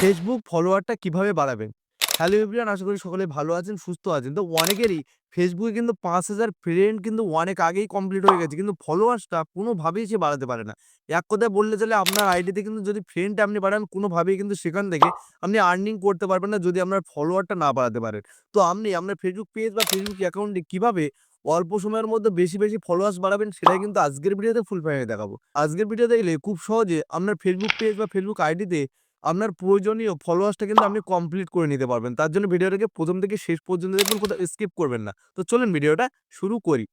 Facebook ফলোয়ারটা কিভাবে বাড়াবেন? Hello everyone, আশা করি সকলে ভালো আছেন, সুস্থ আছেন। তো অনেকেরই ফেসবুকে কিন্তু ৫,০০০ ফ্রেন্ড কিন্তু অনেক আগেই কমপ্লিট হয়ে গেছে। কিন্তু ফলোয়ার্সটা কোনোভাবেই সে বাড়াতে পারে না। এক কথায় বললে চলে, আপনার আইডিতে কিন্তু যদি ফ্রেন্ড আপনি বাড়ান, কোনোভাবেই কিন্তু সেখান থেকে আপনি আর্নিং করতে পারবেন না যদি আপনার ফলোয়ারটা না বাড়াতে পারেন। তো আপনি আপনার ফেসবুক পেজ বা ফেসবুক অ্যাকাউন্টে কিভাবে অল্প সময়ের মধ্যে বেশি ফলোয়ার্স বাড়াবেন, সেটাই কিন্তু আজকের ভিডিওতে ফুল ফ্রেমে দেখাবো। আজকের ভিডিও দেখলে খুব সহজে আপনার ফেসবুক পেজ বা ফেসবুক আইডিতে আপনার প্রয়োজনীয় ফলোয়ার্সটা কিন্তু আপনি কমপ্লিট করে নিতে পারবেন। তার জন্য ভিডিওটাকে ১ম থেকে শেষ পর্যন্ত দেখবেন, কোথাও স্কিপ করবেন না। তো চলুন ভিডিওটা শুরু করি।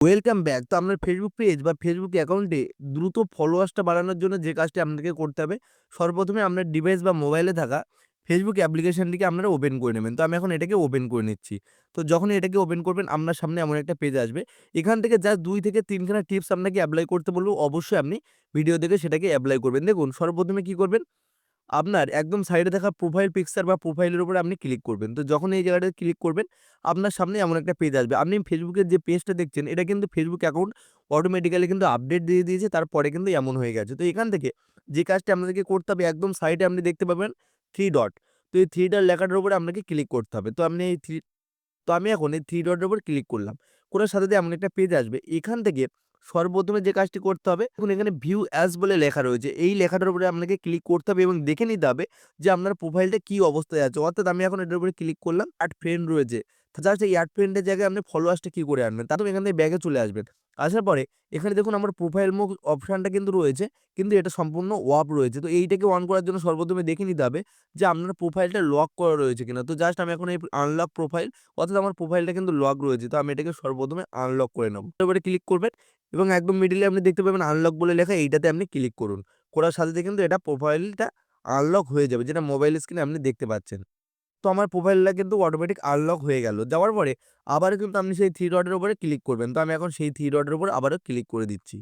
Welcome back. তো আপনার ফেসবুক পেজ বা ফেসবুক অ্যাকাউন্টে দ্রুত ফলোয়ার্সটা বাড়ানোর জন্য যে কাজটি আপনাকে করতে হবে, সর্বপ্রথমে আপনার ডিভাইস বা মোবাইলে থাকা ফেসবুক অ্যাপ্লিকেশনটিকে আপনারা ওপেন করে নেবেন। তো আমি এখন এটাকে ওপেন করে নিচ্ছি। তো যখনই এটাকে ওপেন করবেন, আপনার সামনে এমন একটা পেজ আসবে। এখান থেকে জাস্ট ২ থেকে ৩ খানা টিপস আপনাকে এপ্লাই করতে বলব। অবশ্যই আপনি ভিডিও দেখে সেটাকে এপ্লাই করবেন। দেখুন, সর্বপ্রথমে কি করবেন? আপনার একদম সাইডে থাকা প্রোফাইল পিকচার বা প্রোফাইলের উপরে আপনি ক্লিক করবেন। তো যখন এই জায়গাটায় ক্লিক করবেন, আপনার সামনে এমন একটা পেজ আসবে। আপনি ফেসবুকের যে পেজটা দেখছেন, এটা কিন্তু ফেসবুক অ্যাকাউন্ট অটোমেটিক্যালি কিন্তু আপডেট দিয়ে দিয়েছে। তারপরে কিন্তু এমন হয়ে গেছে। তো এখান থেকে যে কাজটি আপনাদেরকে করতে হবে, একদম সাইডে আপনি দেখতে পাবেন 3 ডট। তো এই 3 ডট লেখাটার উপরে আপনাকে ক্লিক করতে হবে। তো আমি এখন এই 3 ডটের উপর ক্লিক করলাম। করার সাথে এমন একটা পেজ আসবে। এখান থেকে সর্বপ্রথমে যে কাজটি করতে হবে, দেখুন এখানে ভিউ অ্যাজ বলে লেখা রয়েছে। এই লেখাটার উপরে আপনাকে ক্লিক করতে হবে এবং দেখে নিতে হবে যে আপনার প্রোফাইলটা কি অবস্থায় আছে। অর্থাৎ আমি এখন এটার উপরে ক্লিক করলাম, এড ফ্রেন্ড রয়েছে। জাস্ট এই এড ফ্রেন্ড এর জায়গায় আপনি ফলোয়ার্সটা কি করে আনবেন? তারপর এখান থেকে ব্যাকে চলে আসবেন। আসার পরে এখানে দেখুন আমার প্রোফাইল মুভ অপশনটা কিন্তু রয়েছে, কিন্তু এটা সম্পূর্ণ অফ রয়েছে। তো এইটাকে অন করার জন্য সর্বপ্রথমে দেখে নিতে হবে যে আপনার প্রোফাইলটা লক করা রয়েছে কিনা। তো জাস্ট আমি এখন এই আনলক প্রোফাইল, অর্থাৎ আমার প্রোফাইলটা কিন্তু লক রয়েছে। তো আমি এটাকে সর্বপ্রথমে আনলক করে নেব। এবারে ক্লিক করবেন এবং একদম মিডলে আপনি দেখতে পাবেন আনলক বলে লেখা, এইটাতে আপনি ক্লিক করুন। করার সাথে কিন্তু এটা প্রোফাইলটা আনলক হয়ে যাবে, যেটা মোবাইল স্ক্রিনে আপনি দেখতে পাচ্ছেন। তো আমার প্রোফাইলটা কিন্তু অটোমেটিক আনলক হয়ে গেল। যাওয়ার পরে আবার কিন্তু আপনি সেই 3 ডটের উপরে ক্লিক করবেন। তো আমি এখন সেই 3 ডটের উপর আবারও ক্লিক করে দিচ্ছি।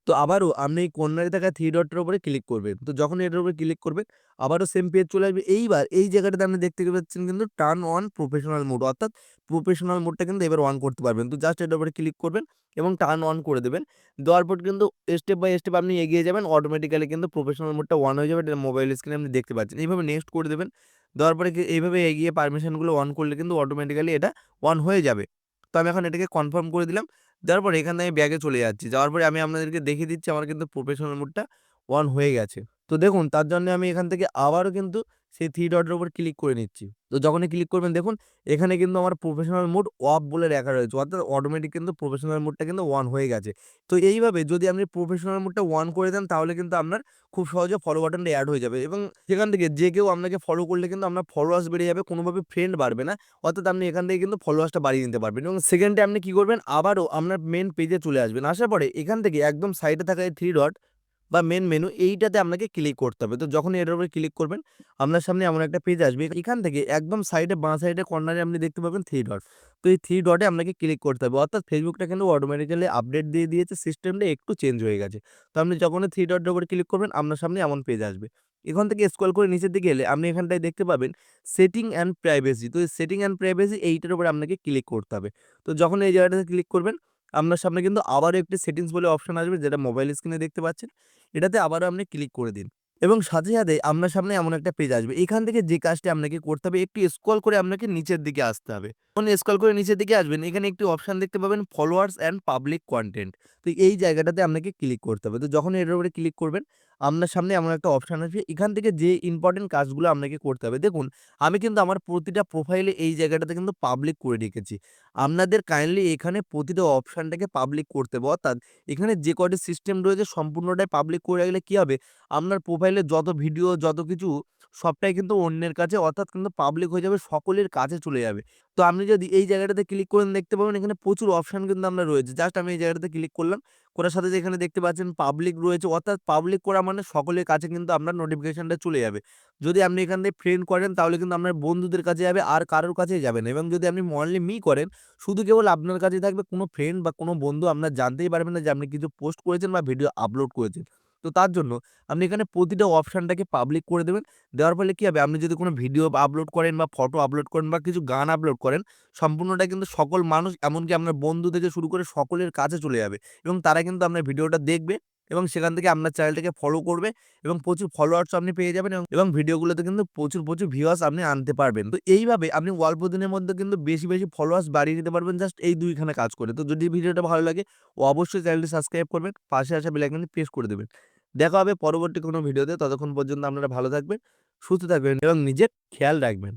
তো আবারও আপনি এই কর্নারে থাকা 3 ডটের উপরে ক্লিক করবেন। তো যখন এটার উপরে ক্লিক করবেন, আবারও সেম পেজ চলে আসবে। এইবার এই জায়গাটাতে আপনি দেখতে পাচ্ছেন কিন্তু টার্ন অন প্রফেশনাল মোড, অর্থাৎ প্রফেশনাল মোডটা কিন্তু এবার অন করতে পারবেন। তো জাস্ট এটার উপরে ক্লিক করবেন এবং টার্ন অন করে দেবেন। দেওয়ার পর কিন্তু স্টেপ বাই স্টেপ আপনি এগিয়ে যাবেন। অটোমেটিক্যালি কিন্তু প্রফেশনাল মোডটা অন হয়ে যাবে। এটা মোবাইল স্ক্রিনে আপনি দেখতে পাচ্ছেন। এইভাবে নেক্সট করে দেবেন। দেওয়ার পরে এইভাবে এগিয়ে পারমিশনগুলো অন করলে কিন্তু অটোমেটিক্যালি এটা অন হয়ে যাবে। তো আমি এখন এটাকে কনফার্ম করে দিলাম। দেওয়ার পরে এখান থেকে আমি ব্যাকে চলে যাচ্ছি। যাওয়ার পরে আমি আপনাদেরকে দেখিয়ে দিচ্ছি আমার কিন্তু প্রফেশনাল মোডটা অন হয়ে গেছে। তো দেখুন, তার জন্য আমি এখান থেকে আবারও কিন্তু সেই 3 ডটের উপর ক্লিক করে নিচ্ছি। তো যখনই ক্লিক করবেন, দেখুন এখানে কিন্তু আমার প্রফেশনাল মোড অফ বলে লেখা রয়েছে। অর্থাৎ অটোমেটিক কিন্তু প্রফেশনাল মোডটা কিন্তু অন হয়ে গেছে। তো এইভাবে যদি আপনি প্রফেশনাল মোডটা অন করে দেন, তাহলে কিন্তু আপনার খুব সহজে ফলো বাটনটা এড হয়ে যাবে এবং সেখান থেকে যে কেউ আপনাকে ফলো করলে কিন্তু আপনার ফলোয়ার্স বেড়ে যাবে, কোনোভাবে ফ্রেন্ড বাড়বে না। অর্থাৎ আপনি এখান থেকে কিন্তু ফলোয়ার্সটা বাড়িয়ে নিতে পারবেন এবং সেকেন্ডে আপনি কি করবেন, আবারও আপনার মেইন পেজে চলে আসবেন। আসার পরে এখান থেকে একদম সাইডে থাকা এই 3 ডট বা মেইন মেনু, এইটাতে আপনাকে ক্লিক করতে হবে। তো যখনই এটার উপরে ক্লিক করবেন, আপনার সামনে এমন একটা পেজ আসবে। এখান থেকে একদম সাইডে বাঁ সাইডে কর্নারে আপনি দেখতে পাবেন 3 ডট। তো এই 3 ডটে আপনাকে ক্লিক করতে হবে। অর্থাৎ ফেসবুকটা কিন্তু অটোমেটিক্যালি আপডেট দিয়ে দিয়েছে, সিস্টেমটা একটু চেঞ্জ হয়ে গেছে। তো আপনি যখনই 3 ডটের উপরে ক্লিক করবেন, আপনার সামনে এমন পেজ আসবে। এখান থেকে স্ক্রল করে নিচের দিকে এলে আপনি এখানটায় দেখতে পাবেন সেটিং অ্যান্ড প্রাইভেসি। তো এই সেটিং অ্যান্ড প্রাইভেসি এইটার উপরে আপনাকে ক্লিক করতে হবে। তো যখন এই জায়গাটাতে ক্লিক করবেন, আপনার সামনে কিন্তু আবারও একটি সেটিংস বলে অপশন আসবে, যেটা মোবাইল স্ক্রিনে দেখতে পাচ্ছেন। এটাতে আবারও আপনি ক্লিক করে দিন এবং সাথে আপনার সামনে এমন একটা পেজ আসবে। এখান থেকে যে কাজটি আপনাকে করতে হবে, একটু স্ক্রল করে আপনাকে নিচের দিকে আসতে হবে। যখন স্ক্রল করে নিচের দিকে আসবেন, এখানে একটি অপশন দেখতে পাবেন ফলোয়ার্স অ্যান্ড পাবলিক কনটেন্ট। তো এই জায়গাটাতে আপনাকে ক্লিক করতে হবে। তো যখন এটার উপরে ক্লিক করবেন, আপনার সামনে এমন একটা অপশন আসবে। এখান থেকে যে ইম্পোর্টেন্ট কাজগুলো আপনাকে করতে হবে, দেখুন আমি কিন্তু আমার প্রতিটা প্রোফাইলে এই জায়গাটাতে কিন্তু পাবলিক করে রেখেছি। আপনাদের কাইন্ডলি এখানে প্রতিটা অপশনটাকে পাবলিক করতে হবে। অর্থাৎ এখানে যে কয়টি সিস্টেম রয়েছে সম্পূর্ণটাই পাবলিক করে রাখলে কি হবে, আপনার প্রোফাইলে যত ভিডিও যত কিছু সবটাই কিন্তু অন্যের কাছে, অর্থাৎ কিন্তু পাবলিক হয়ে যাবে, সকলের কাছে চলে যাবে। তো আপনি যদি এই জায়গাটাতে ক্লিক করেন, দেখতে পাবেন এখানে প্রচুর অপশন কিন্তু আপনার রয়েছে। জাস্ট আমি এই জায়গাটাতে ক্লিক করলাম। করার সাথে এখানে দেখতে পাচ্ছেন পাবলিক রয়েছে, অর্থাৎ পাবলিক করা মানে সকলের কাছে কিন্তু আপনার নোটিফিকেশনটা চলে যাবে। যদি আপনি এখান থেকে ফ্রেন্ড করেন, তাহলে কিন্তু আপনার বন্ধুদের কাছে যাবে, আর কারোর কাছেই যাবে না। এবং যদি আপনি অনলি মি করেন, শুধু কেবল আপনার কাছেই থাকবে, কোনো ফ্রেন্ড বা কোনো বন্ধু আপনার জানতেই পারবে না যে আপনি কিছু পোস্ট করেছেন বা ভিডিও আপলোড করেছেন। তো তার জন্য আপনি এখানে প্রতিটা অপশনটাকে পাবলিক করে দেবেন। দেওয়ার ফলে কি হবে, আপনি যদি কোনো ভিডিও আপলোড করেন বা ফটো আপলোড করেন বা কিছু গান আপলোড করেন, সম্পূর্ণটা কিন্তু সকল মানুষ, এমনকি আপনার বন্ধু থেকে শুরু করে সকলের কাছে চলে যাবে এবং তারা কিন্তু আপনার ভিডিওটা দেখবে এবং সেখান থেকে আপনার চ্যানেলটাকে ফলো করবে এবং প্রচুর ফলোয়ার্স আপনি পেয়ে যাবেন এবং ভিডিওগুলোতে কিন্তু প্রচুর ভিউয়ার্স আপনি আনতে পারবেন। তো এইভাবে আপনি অল্প দিনের মধ্যে কিন্তু বেশি ফলোয়ার্স বাড়িয়ে নিতে পারবেন জাস্ট এই 2 খানা কাজ করে। তো যদি ভিডিওটা ভালো লাগে অবশ্যই চ্যানেলটি সাবস্ক্রাইব করবেন, পাশে আসা বেল আইকনটি প্রেস করে দেবেন। দেখা হবে পরবর্তী কোনো ভিডিওতে। ততক্ষণ পর্যন্ত আপনারা ভালো থাকবেন, সুস্থ থাকবেন এবং নিজের খেয়াল রাখবেন।